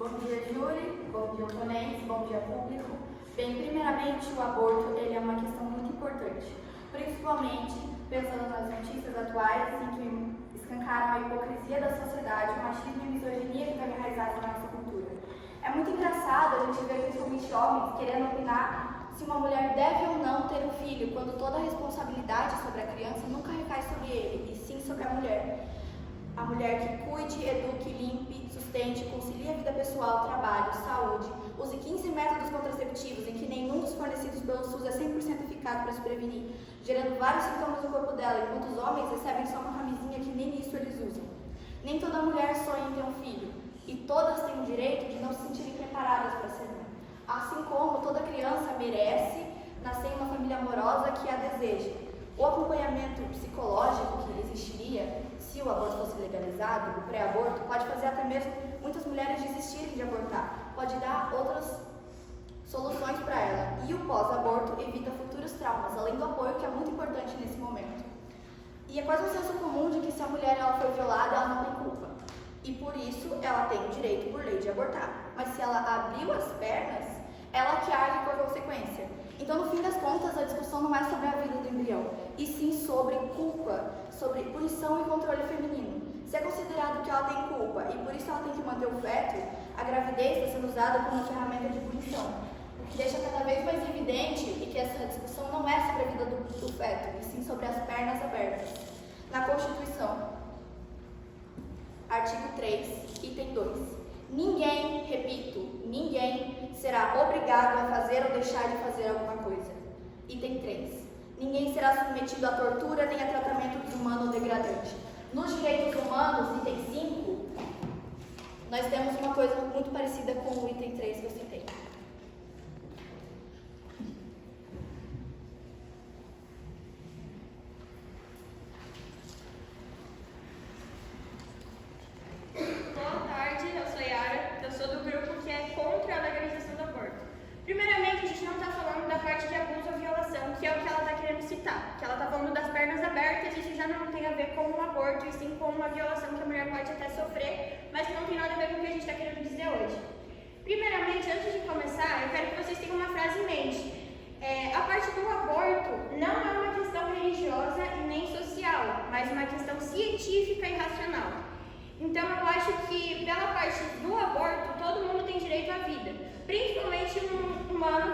Bom dia, Júlia. Bom dia, oponentes. Bom dia, público. Bem, primeiramente, o aborto ele é uma questão muito importante, principalmente pensando nas notícias atuais em que escancaram a hipocrisia da sociedade, o machismo e a misoginia que estão enraizados na nossa cultura. É muito engraçado a gente ver principalmente homens querendo opinar se uma mulher deve ou não ter um filho, quando toda a responsabilidade sobre a criança nunca recai sobre ele, e sim sobre a mulher. A mulher que cuide, eduque, limpe, sustente, concilie a vida pessoal, trabalho, saúde, use 15 métodos contraceptivos em que nenhum dos fornecidos pelo SUS é 100% eficaz para se prevenir, gerando vários sintomas no corpo dela, enquanto os homens recebem só uma camisinha que nem isso eles usam. Nem toda mulher sonha em ter um filho, e todas têm o direito de não se sentirem preparadas para ser mãe. Assim como toda criança merece nascer em uma família amorosa que a deseja. O acompanhamento psicológico que existiria se o aborto fosse legalizado, o pré-aborto, pode fazer até mesmo muitas mulheres desistirem de abortar, pode dar outras soluções para ela. E o pós-aborto evita futuros traumas, além do apoio que é muito importante nesse momento. E é quase um senso comum de que se a mulher ela foi violada, ela não tem culpa. E por isso ela tem o direito por lei de abortar. Mas se ela abriu as pernas, ela que age por consequência. Então, no fim das contas, a discussão não é sobre a vida do embrião, e sim sobre culpa, sobre punição e controle feminino. Se é considerado que ela tem culpa e por isso ela tem que manter o feto, a gravidez está sendo usada como ferramenta de punição, o que deixa cada vez mais evidente e que essa discussão não é sobre a vida do feto, e sim sobre as pernas abertas. Na Constituição, artigo 3, item 2. Ninguém, repito, ninguém será obrigado a fazer ou deixar de fazer alguma coisa. Item 3. Ninguém será submetido a tortura nem a tratamento desumano ou degradante. Nos direitos humanos, item 5, nós temos uma coisa muito parecida com o item 3 que eu citei. Primeiramente, a gente não está falando da parte de abuso ou violação, que é o que ela está querendo citar, que ela está falando das pernas abertas, isso já não tem a ver com um aborto, e sim com uma violação que a mulher pode até sofrer, mas que não tem nada a ver com o que a gente está querendo dizer hoje. Primeiramente, antes de começar, eu quero que vocês tenham uma frase em mente. A parte do aborto não é uma questão religiosa e nem social, mas uma questão científica e racional. Então, eu acho que pela parte do aborto, todo mundo tem direito à vida, principalmente um humano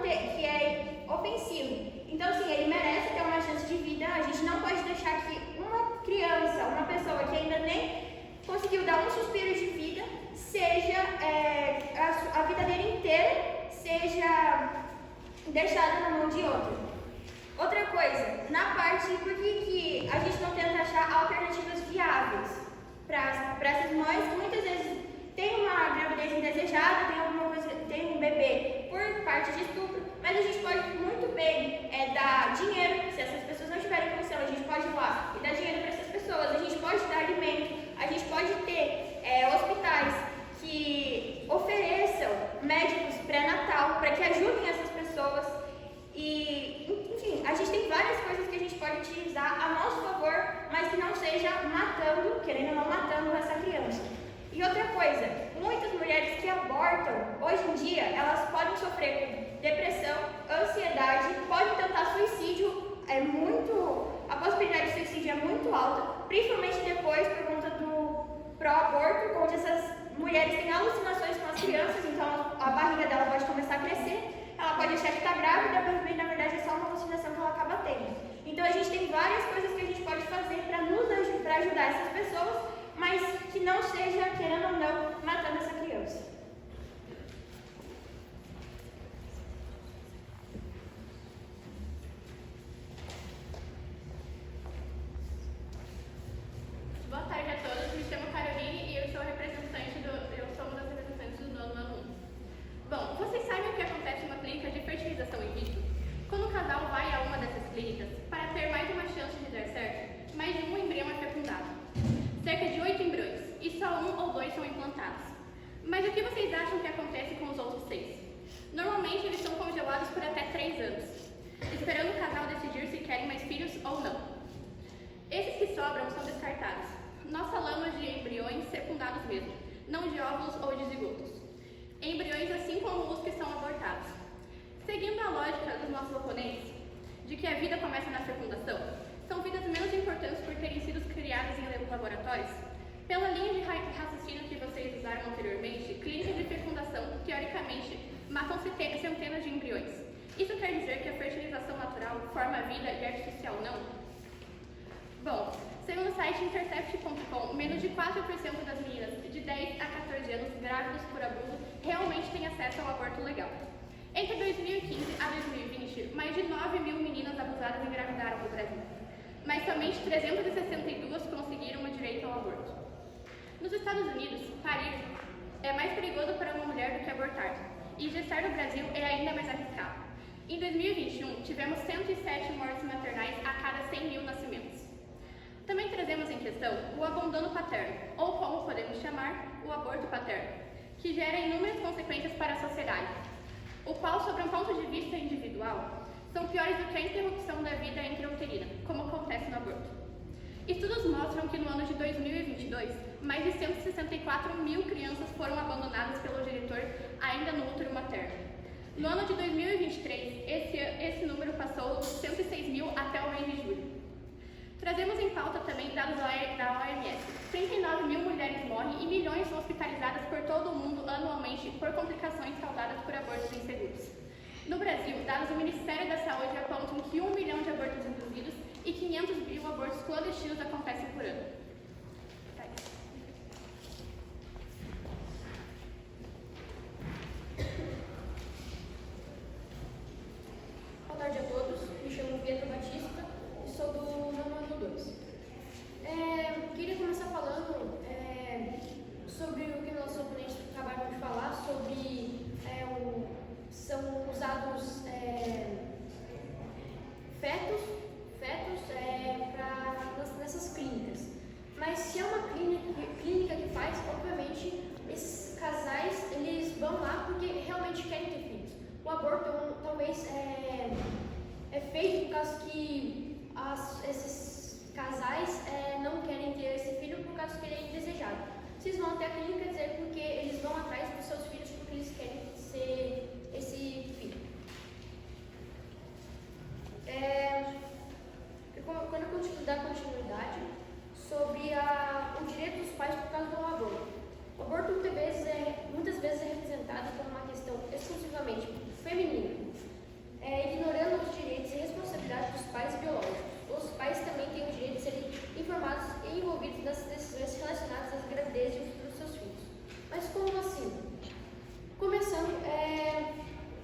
que é ofensivo. Então, assim, ele merece ter uma chance de vida. A gente não pode deixar que uma criança, uma pessoa que ainda nem conseguiu dar um suspiro de vida, seja a vida dele inteira seja deixada na mão de outro. Outra coisa, na parte, por que a gente não tenta achar alternativas viáveis para essas mães que muitas vezes têm uma gravidez indesejada, tem um bebê por parte de estupro, mas a gente pode muito bem dar dinheiro, se essas pessoas não tiverem condição, a gente pode ir lá e dar dinheiro para essas pessoas, a gente pode dar alimento, a gente pode ter hospitais que ofereçam médicos pré-natal para que ajudem essas pessoas e, enfim, a gente tem várias coisas que a gente pode utilizar a nosso favor, mas que não seja matando, querendo ou não matando essa criança. E outra coisa, muitas mulheres que abortam, hoje em dia, elas podem sofrer com depressão, ansiedade, podem tentar suicídio, a possibilidade de suicídio é muito alta, principalmente depois por conta do pró-aborto, onde essas mulheres têm alucinações com as crianças, então a barriga dela pode começar a crescer, ela pode achar que está grávida, mas na verdade é só uma alucinação que ela acaba tendo. Então a gente tem várias coisas que a gente pode fazer para ajudar essas pessoas, mas que não seja, querendo ou não, matando essa criança. Boa tarde a todos, me chamo Caroline e eu sou uma das representantes do nono aluno. Bom, vocês sabem o que acontece em uma clínica de fertilização in vitro? Quando o casal vai a uma dessas clínicas, para ter mais uma chance de dar certo, mais de um embrião é fecundado. Cerca de 8 embriões, e só 1 ou 2 são implantados. Mas o que vocês acham que acontece com os outros 6? Normalmente eles são congelados por até 3 anos, esperando o casal decidir se querem mais filhos ou não. Esses que sobram são descartados. Nós falamos de embriões fecundados mesmo. não de óvulos ou de zigotos. Embriões assim como os que são abortados. Seguindo a lógica dos nossos oponentes, de que a vida começa na fecundação, são vidas menos importantes por terem sido criadas em laboratórios? Pela linha de raciocínio que vocês usaram anteriormente, clínicas de fecundação, teoricamente, matam centenas de embriões. Isso quer dizer que a fertilização natural forma a vida e artificial não? Bom, segundo o site Intercept.com, menos de 4% das meninas de 10 a 14 anos grávidas por abuso realmente têm acesso ao aborto legal. Entre 2015 a 2020, mais de 9 mil meninas abusadas engravidaram no Brasil, mas somente 362 conseguiram o direito ao aborto. Nos Estados Unidos, parir é mais perigoso para uma mulher do que abortar, e gestar no Brasil é ainda mais arriscado. Em 2021, tivemos 107 mortes maternais a cada 100 mil nascimentos. Também trazemos em questão o abandono paterno, ou como podemos chamar, o aborto paterno, que gera inúmeras consequências para a sociedade, o qual, sob um ponto de vista individual, são piores do que a interrupção da vida intrauterina, como acontece no aborto. Estudos mostram que no ano de 2022, mais de 164 mil crianças foram abandonadas pelo genitor ainda no útero materno. No ano de 2023, esse número passou dos 106 mil até o mês de julho. Trazemos em pauta também dados da OMS. 39 mil mulheres morrem e milhões são hospitalizadas por todo o mundo anualmente por complicações causadas por abortos inseguros. No Brasil, dados do Ministério da Saúde apontam que 1 milhão de abortos induzidos e 500 mil abortos clandestinos acontecem por ano. Boa tarde a todos, me chamo Pedro Batista e sou do nono ano 2. Queria começar falando sobre o que nossos oponentes acabaram de falar, sobre são usados fetos nessas clínicas. Mas se é uma clínica que faz, obviamente, esses casais, eles vão lá porque realmente querem ter filhos. O aborto talvez é feito por causa que esses casais não querem ter esse filho por causa que ele é indesejado. Vocês vão até a clínica dizer porque eles vão atrás dos seus filhos porque eles querem ser esse filho. Quando eu dar continuidade sobre o direito dos pais por causa do aborto. O aborto muitas vezes é representado como uma questão exclusivamente feminina, ignorando os direitos e responsabilidades dos pais biológicos. Os pais também têm o direito de serem informados e envolvidos nas decisões relacionadas às gravidez e ao futuro dos seus filhos. Mas como assim? Começando,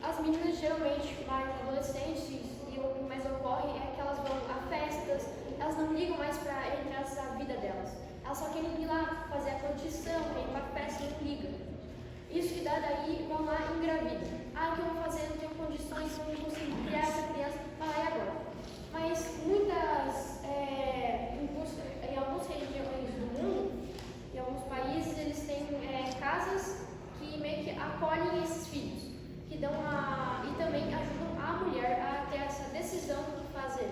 as meninas geralmente, adolescentes, e o que mais ocorre é que elas vão a festas, elas não ligam mais para a vida delas. Elas só querem ir lá fazer a curtição, querem ir para a festa, não ligam. Isso que dá daí, vão lá e engravidam. O que eu vou fazer? Não tenho condições, não consigo criar essa criança, vai lá e agora. Mas em algumas regiões do mundo, em alguns países, eles têm casas que meio que acolhem esses filhos, que dão e também ajudam a mulher a ter essa decisão de fazer.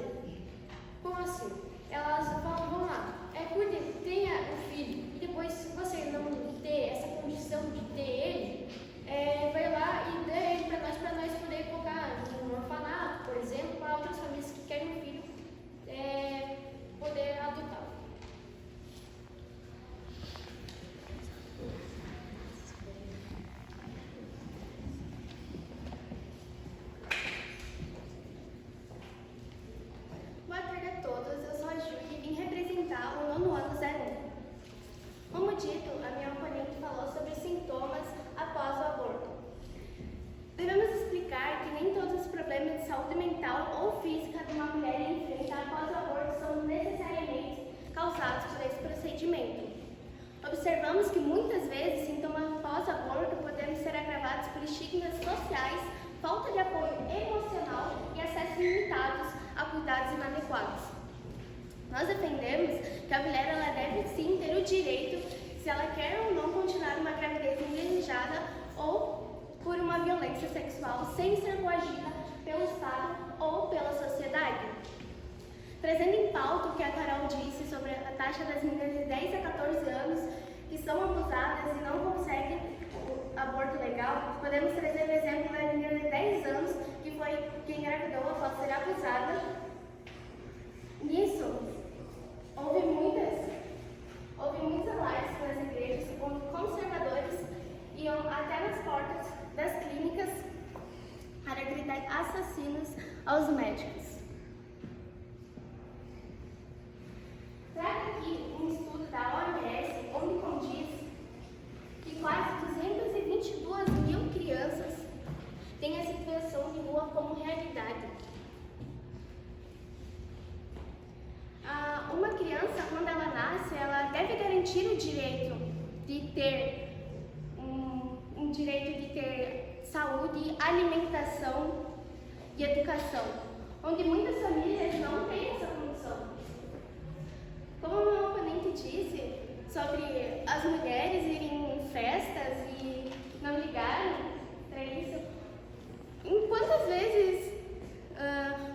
Como assim? Elas vão lá, cuidem, tenha um filho, e depois, se você não ter essa condição de ter ele, vai lá e dê ele para nós poder colocar no orfanato, por exemplo, para outras famílias que querem um filho poder adotar. Boa tarde a todos, eu sou a Ju e vim representar o nono ano 01. Como dito, a minha oponente falou sobre sintomas após o aborto. Devemos explicar que nem todos os problemas de saúde mental ou física de uma mulher enfrenta após o aborto são necessariamente causados por esse procedimento. Observamos que muitas vezes sintomas pós-aborto podem ser agravados por estigmas sociais, falta de apoio emocional e acessos limitados a cuidados inadequados. Nós defendemos que a mulher deve sim ter o direito, se ela quer ou não continuar uma gravidez indesejada ou por uma violência sexual sem ser coagida pelo Estado ou pela sociedade. Trazendo em pauta o que a Carol disse sobre a taxa das meninas de 10 a 14 anos que são abusadas e não conseguem o aborto legal, podemos trazer o exemplo da menina de 10 anos que engravidou após ser abusada. Nisso, houve muitos alardes nas igrejas, onde conservadores iam até nas portas das clínicas para gritar assassinos aos médicos. Trago aqui um estudo da OMS, onde condiz que quase 222 mil crianças têm a situação de rua como realidade. Uma criança, quando ela nasce, ela deve garantir o direito de ter um direito de ter saúde, alimentação e educação, onde muitas famílias não têm essa condição. Como o meu oponente disse sobre as mulheres irem em festas e não ligarem para isso, em quantas vezes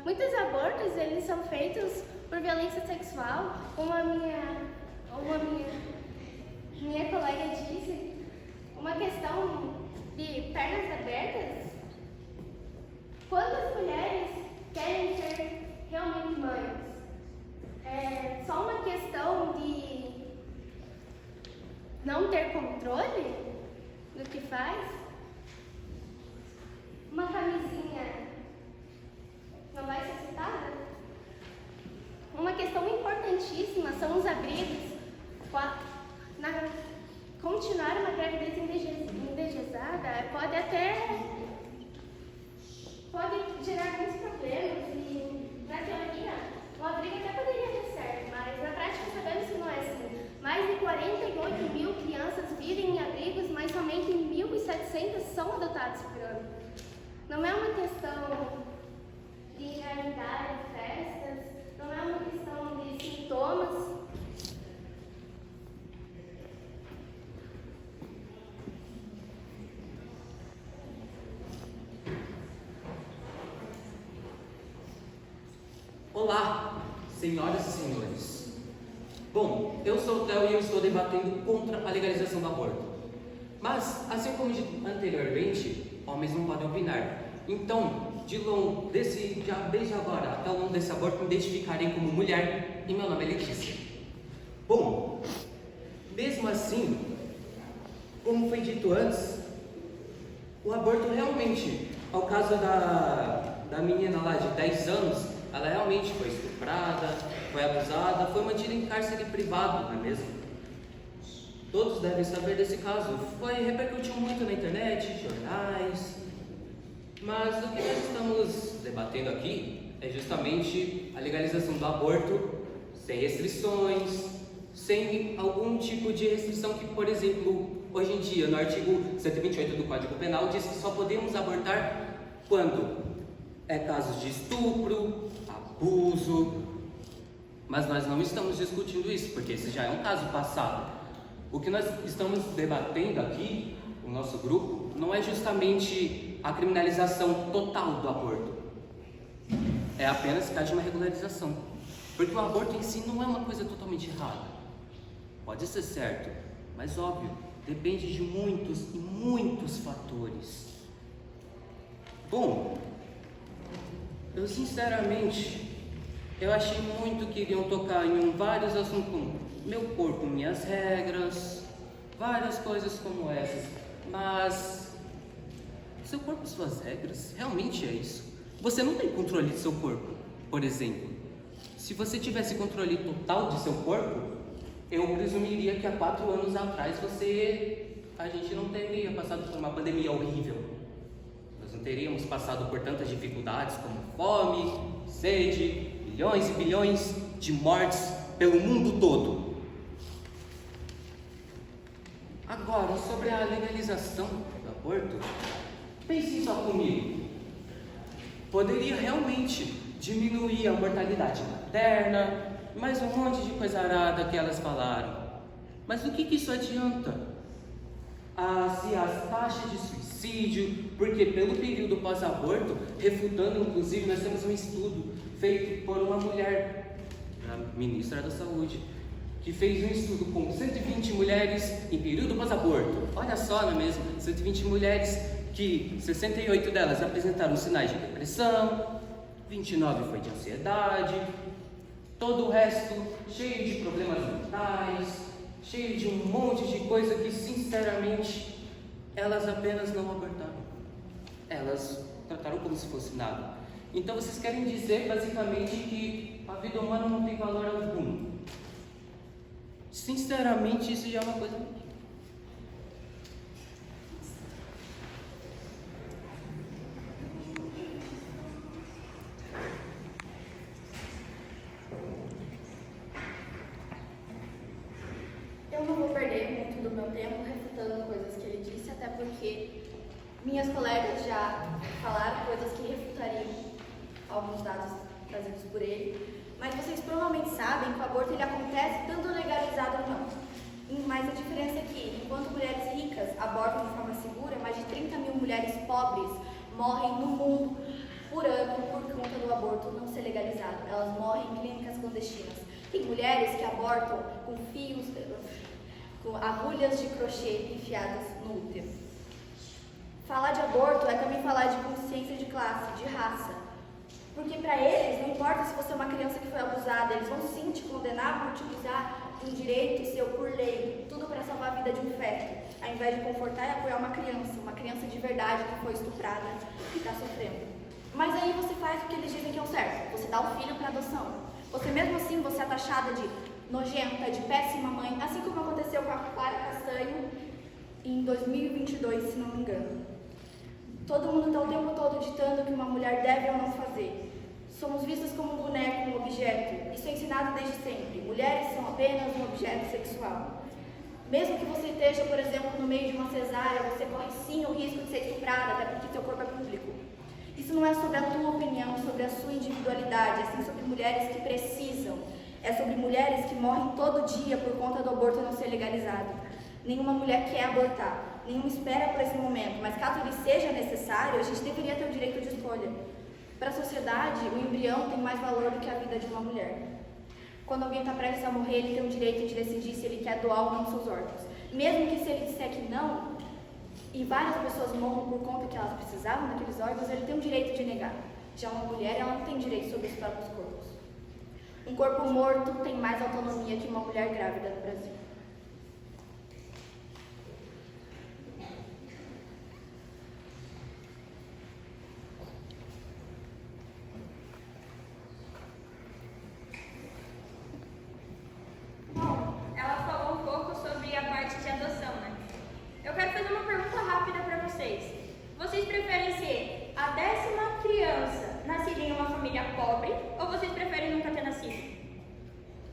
muitos abortos eles são feitos por violência sexual, como a minha colega disse, uma questão de pernas abertas. Quantas mulheres querem ser realmente mães? É só uma questão de não ter controle do que faz? Uma camisinha não vai ser citada? Uma questão importantíssima são os abrigos. Continuar uma gravidez indesejada pode gerar muitos problemas e, na teoria, o abrigo até poderia dar certo, mas na prática sabemos que não é assim. Mais de 48 mil crianças vivem em abrigos, mas somente 1.700 são adotadas por ano. Não é uma questão de realidade, festas, não é uma questão de sintomas. Olá, senhoras e senhores. Bom, eu sou o Theo e eu estou debatendo contra a legalização do aborto. Mas, assim como anteriormente, homens não podem opinar. Então, desde agora até o longo desse aborto, me identificarei como mulher e meu nome é Letícia. Bom, mesmo assim, como foi dito antes, o aborto realmente, ao caso da menina lá de 10 anos, ela realmente foi estuprada, foi abusada, foi mantida em cárcere privado, não é mesmo? Todos devem saber desse caso. Repercutiu muito na internet, jornais. Mas o que nós estamos debatendo aqui é justamente a legalização do aborto sem restrições, sem algum tipo de restrição que, por exemplo, hoje em dia, no artigo 128 do Código Penal, diz que só podemos abortar quando é casos de estupro, abuso, mas nós não estamos discutindo isso, porque esse já é um caso passado. O que nós estamos debatendo aqui, o nosso grupo, não é justamente a criminalização total do aborto, é apenas que haja uma regularização, porque o aborto em si não é uma coisa totalmente errada, pode ser certo, mas óbvio, depende de muitos e muitos fatores. Bom, eu sinceramente, eu achei muito que iriam tocar em vários assuntos como meu corpo, minhas regras, várias coisas como essas, mas seu corpo, suas regras, realmente é isso? Você não tem controle de seu corpo, por exemplo. Se você tivesse controle total de seu corpo, eu presumiria que há 4 anos atrás a gente não teria passado por uma pandemia horrível. Nós não teríamos passado por tantas dificuldades como fome, sede, bilhões e bilhões de mortes pelo mundo todo. Agora, sobre a legalização do aborto, pense só comigo. Poderia realmente diminuir a mortalidade materna, mais um monte de coisa arada que elas falaram. Mas o que isso adianta? Se as taxas de suicídio, porque pelo período pós-aborto, refutando, inclusive, nós temos um estudo feito por uma mulher, a ministra da Saúde, que fez um estudo com 120 mulheres em período pós-aborto. Olha só, não é mesmo? 120 mulheres que 68 delas apresentaram sinais de depressão, 29 foi de ansiedade, todo o resto cheio de problemas mentais, cheio de um monte de coisa que, sinceramente, elas apenas não abortaram. Elas trataram como se fosse nada. Então vocês querem dizer, basicamente, que a vida humana não tem valor algum. Sinceramente, isso já é uma coisa... Eu não vou perder muito do meu tempo refutando coisas que ele disse, até porque minhas colegas já falaram coisas que refutariam alguns dados trazidos por ele. Mas vocês provavelmente sabem que o aborto ele acontece tanto legalizado ou não. Mas a diferença é que, enquanto mulheres ricas abortam de forma segura, mais de 30 mil mulheres pobres morrem no mundo por ano por conta do aborto não ser legalizado. Elas morrem em clínicas clandestinas. Tem mulheres que abortam com fios, com agulhas de crochê enfiadas no útero. Falar de aborto é também falar de consciência de classe, de raça. Porque para eles, não importa se você é uma criança que foi abusada, eles vão sim te condenar por utilizar um direito seu por lei, tudo para salvar a vida de um feto, ao invés de confortar e apoiar uma criança de verdade que foi estuprada e está sofrendo. Mas aí você faz o que eles dizem que é o certo, você dá o filho para adoção. Você mesmo assim, você é taxada de nojenta, de péssima mãe, assim como aconteceu com a Clara Castanho em 2022, se não me engano. Todo mundo está o tempo todo ditando o que uma mulher deve ou não fazer. Somos vistas como um boneco, um objeto. Isso é ensinado desde sempre. Mulheres são apenas um objeto sexual. Mesmo que você esteja, por exemplo, no meio de uma cesárea, você corre sim o risco de ser estuprada, até porque seu corpo é público. Isso não é sobre a tua opinião, sobre a sua individualidade, é sim sobre mulheres que precisam. É sobre mulheres que morrem todo dia por conta do aborto não ser legalizado. Nenhuma mulher quer abortar, nenhuma espera por esse momento, mas caso ele seja necessário, a gente deveria ter o direito de escolha. Para a sociedade, o embrião tem mais valor do que a vida de uma mulher. Quando alguém está prestes a morrer, ele tem o direito de decidir se ele quer doar ou não seus órgãos. Mesmo que se ele disser que não, e várias pessoas morram por conta que elas precisavam daqueles órgãos, ele tem o direito de negar. Já uma mulher, ela não tem direito sobre os próprios corpos. Um corpo morto tem mais autonomia que uma mulher grávida no Brasil. Ela falou um pouco sobre a parte de adoção, né? Eu quero fazer uma pergunta rápida para vocês. Vocês preferem ser a 10ª criança nascida em uma família pobre ou vocês preferem nunca ter nascido?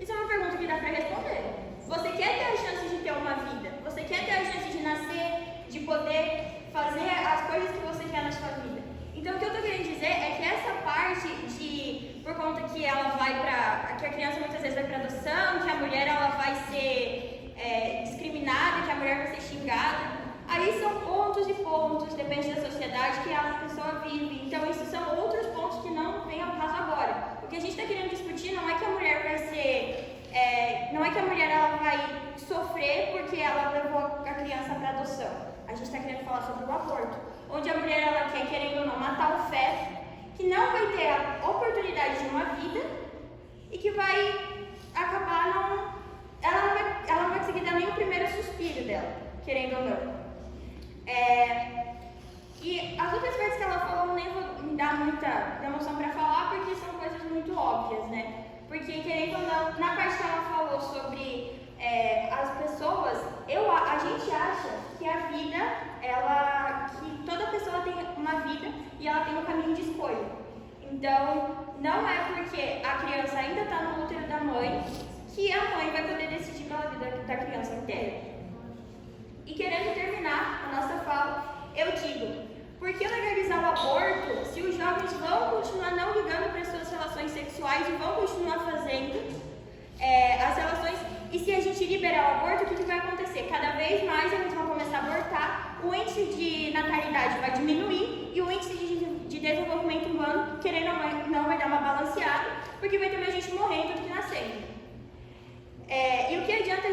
Isso é uma pergunta que dá para responder. Você quer ter a chance de ter uma vida? Você quer ter a chance de nascer, de poder fazer as coisas que você quer na sua vida? Então, o que eu estou querendo dizer é que essa parte de, por conta que ela vai para, que a criança muitas vezes vai para adoção, que a mulher ela vai ser discriminada, que a mulher vai ser xingada, aí são pontos e pontos, depende da sociedade que a pessoa vive. Então, isso são outros pontos que não vêm ao caso agora. O que a gente está querendo discutir não é que a mulher vai ser, não é que a mulher ela vai sofrer porque ela levou a criança para adoção. A gente está querendo falar sobre o aborto, onde a mulher ela quer, querendo ou não, matar o feto, que não vai ter a oportunidade de uma vida e que vai acabar não... Ela não vai conseguir dar nem o primeiro suspiro dela, querendo ou não. E as outras partes que ela falou, nem vou me dar muita emoção para falar, porque são coisas muito óbvias, né? Porque, querendo ou não, na parte que ela falou sobre as pessoas, a gente acha que a vida, que toda pessoa tem uma vida e ela tem um caminho de escolha. Então, não é porque a criança ainda está no útero da mãe que a mãe vai poder decidir pela vida da criança inteira. E querendo terminar a nossa fala, eu digo, por que legalizar o aborto se os jovens vão continuar não ligando para as suas relações sexuais e vão continuar fazendo as relações? E se a gente liberar o aborto, o que vai acontecer? Cada vez mais eles vão começar a abortar, o índice de natalidade vai diminuir e o índice de desenvolvimento humano, querendo ou não, vai dar uma balanceada, porque vai ter mais gente morrendo do que nascendo. E o que adianta